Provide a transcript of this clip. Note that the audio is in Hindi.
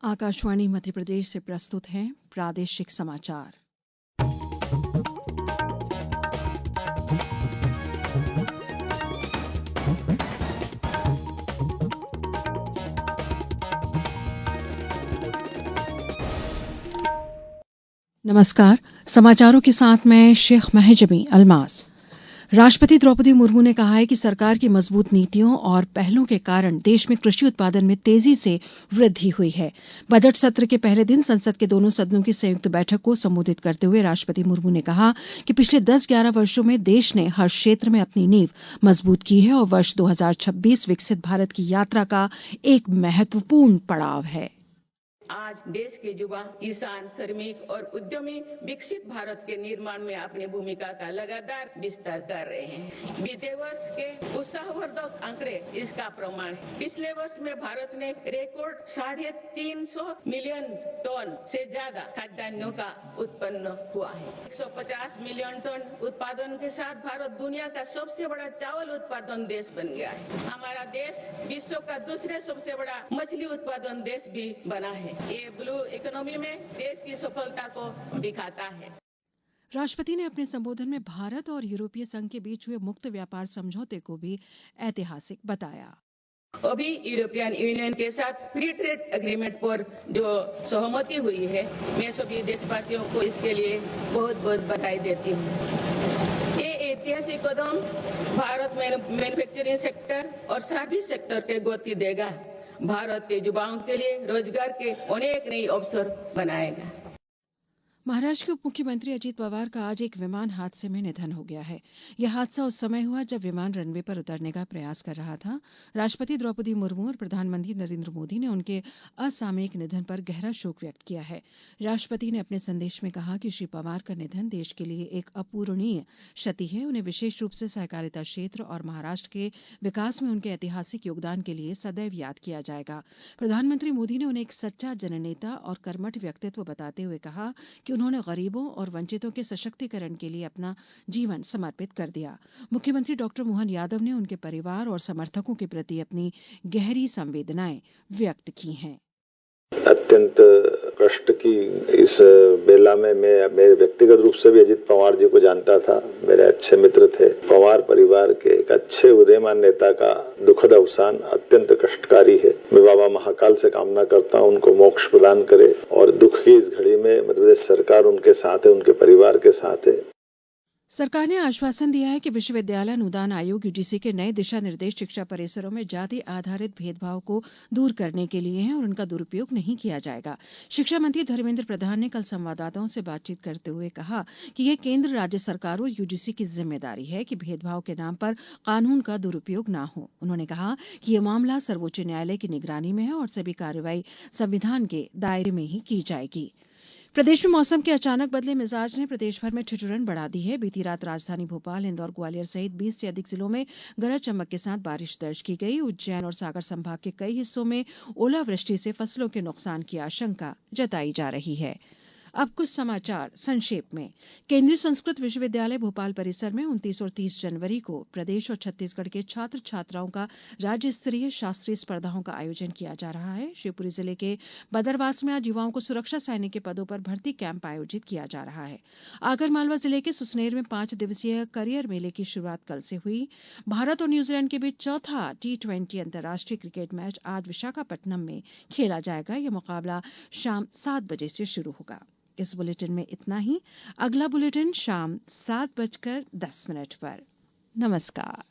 आकाशवाणी मध्य प्रदेश से प्रस्तुत हैं प्रादेशिक समाचार। नमस्कार, समाचारों के साथ मैं शेख महजबी अल्मास। राष्ट्रपति द्रौपदी मुर्मू ने कहा है कि सरकार की मजबूत नीतियों और पहलों के कारण देश में कृषि उत्पादन में तेजी से वृद्धि हुई है। बजट सत्र के पहले दिन संसद के दोनों सदनों की संयुक्त बैठक को संबोधित करते हुए राष्ट्रपति मुर्मू ने कहा कि पिछले 10-11 वर्षों में देश ने हर क्षेत्र में अपनी नींव मजबूत की है और वर्ष 2026 विकसित भारत की यात्रा का एक महत्वपूर्ण पड़ाव है। आज देश के युवा, किसान, श्रमिक और उद्यमी विकसित भारत के निर्माण में अपनी भूमिका का लगातार विस्तार कर रहे हैं। बीते वर्ष के उत्साहवर्धक आंकड़े इसका प्रमाण है। पिछले वर्ष में भारत ने रिकॉर्ड 350 मिलियन टन से ज्यादा खाद्यान्नों का उत्पन्न हुआ है। 150 मिलियन टन उत्पादन के साथ भारत दुनिया का सबसे बड़ा चावल उत्पादन देश बन गया है। हमारा देश विश्व का दूसरे सबसे बड़ा मछली उत्पादन देश भी बना है। ये ब्लू इकोनॉमी में देश की सफलता को दिखाता है। राष्ट्रपति ने अपने संबोधन में भारत और यूरोपीय संघ के बीच हुए मुक्त व्यापार समझौते को भी ऐतिहासिक बताया। अभी यूरोपियन यूनियन के साथ फ्री ट्रेड एग्रीमेंट पर जो सहमति हुई है, मैं सभी देशवासियों को इसके लिए बहुत बहुत बधाई देती हूँ। ये ऐतिहासिक कदम भारत में मैन्युफैक्चरिंग सेक्टर और सर्विस सेक्टर के गति देगा। भारत के युवाओं के लिए रोजगार के अनेक नए अवसर बनाएगा। महाराष्ट्र के उप मुख्यमंत्री अजीत पवार का आज एक विमान हादसे में निधन हो गया है। यह हादसा उस समय हुआ जब विमान रनवे पर उतरने का प्रयास कर रहा था। राष्ट्रपति द्रौपदी मुर्मू और प्रधानमंत्री नरेंद्र मोदी ने उनके असामयिक निधन पर गहरा शोक व्यक्त किया है। राष्ट्रपति ने अपने संदेश में कहा कि श्री पवार का निधन देश के लिए एक अपूरणीय क्षति है। उन्हें विशेष रूप से सहकारिता क्षेत्र और महाराष्ट्र के विकास में उनके ऐतिहासिक योगदान के लिए सदैव याद किया जाएगा। प्रधानमंत्री मोदी ने उन्हें एक सच्चा जननेता और कर्मठ व्यक्तित्व बताते हुए कहा कि उन्होंने गरीबों और वंचितों के सशक्तिकरण के लिए अपना जीवन समर्पित कर दिया। मुख्यमंत्री डॉक्टर मोहन यादव ने उनके परिवार और समर्थकों के प्रति अपनी गहरी संवेदनाएं व्यक्त की हैं। अत्यंत कष्ट की इस बेला में मैं मेरे व्यक्तिगत रूप से भी अजीत पवार जी को जानता था। मेरे अच्छे मित्र थे। पवार परिवार के एक अच्छे उदीयमान नेता का दुखद अवसान अत्यंत कष्टकारी है। मैं बाबा महाकाल से कामना करता हूं उनको मोक्ष प्रदान करे और दुख की इस घड़ी में मध्य प्रदेश सरकार उनके साथ है, उनके परिवार के साथ है। सरकार ने आश्वासन दिया है कि विश्वविद्यालय अनुदान आयोग यूजीसी के नए दिशा निर्देश शिक्षा परिसरों में जाति आधारित भेदभाव को दूर करने के लिए हैं और उनका दुरुपयोग नहीं किया जाएगा। शिक्षा मंत्री धर्मेंद्र प्रधान ने कल संवाददाताओं से बातचीत करते हुए कहा कि यह केंद्र, राज्य सरकार और यूजीसी की जिम्मेदारी है कि भेदभाव के नाम पर कानून का दुरुपयोग न हो। उन्होंने कहा कि यह मामला सर्वोच्च न्यायालय की निगरानी में है और सभी कार्रवाई संविधान के दायरे में ही की जाएगी। प्रदेश में मौसम के अचानक बदले मिजाज ने प्रदेश भर में ठिठुरन बढ़ा दी है। बीती रात राजधानी भोपाल, इंदौर, ग्वालियर सहित 20 से अधिक जिलों में गरज चमक के साथ बारिश दर्ज की गई। उज्जैन और सागर संभाग के कई हिस्सों में ओलावृष्टि से फसलों के नुकसान की आशंका जताई जा रही है। अब कुछ समाचार संक्षेप में। केंद्रीय संस्कृत विश्वविद्यालय भोपाल परिसर में 29 और 30 जनवरी को प्रदेश और छत्तीसगढ़ के छात्र छात्राओं का राज्य स्तरीय शास्त्रीय स्पर्धाओं का आयोजन किया जा रहा है। शिवपुरी जिले के बदरवास में आज युवाओं को सुरक्षा सैनिक के पदों पर भर्ती कैंप आयोजित किया जा रहा है। आगरमालवा जिले के सुसनेर में 5 दिवसीय करियर मेले की शुरुआत कल से हुई। भारत और न्यूजीलैंड के बीच चौथा T20 अंतर्राष्ट्रीय क्रिकेट मैच आज विशाखापट्टनम में खेला जाएगा। यह मुकाबला शाम 7 बजे से शुरू होगा। इस बुलेटिन में इतना ही। अगला बुलेटिन शाम 7:10 पर। नमस्कार।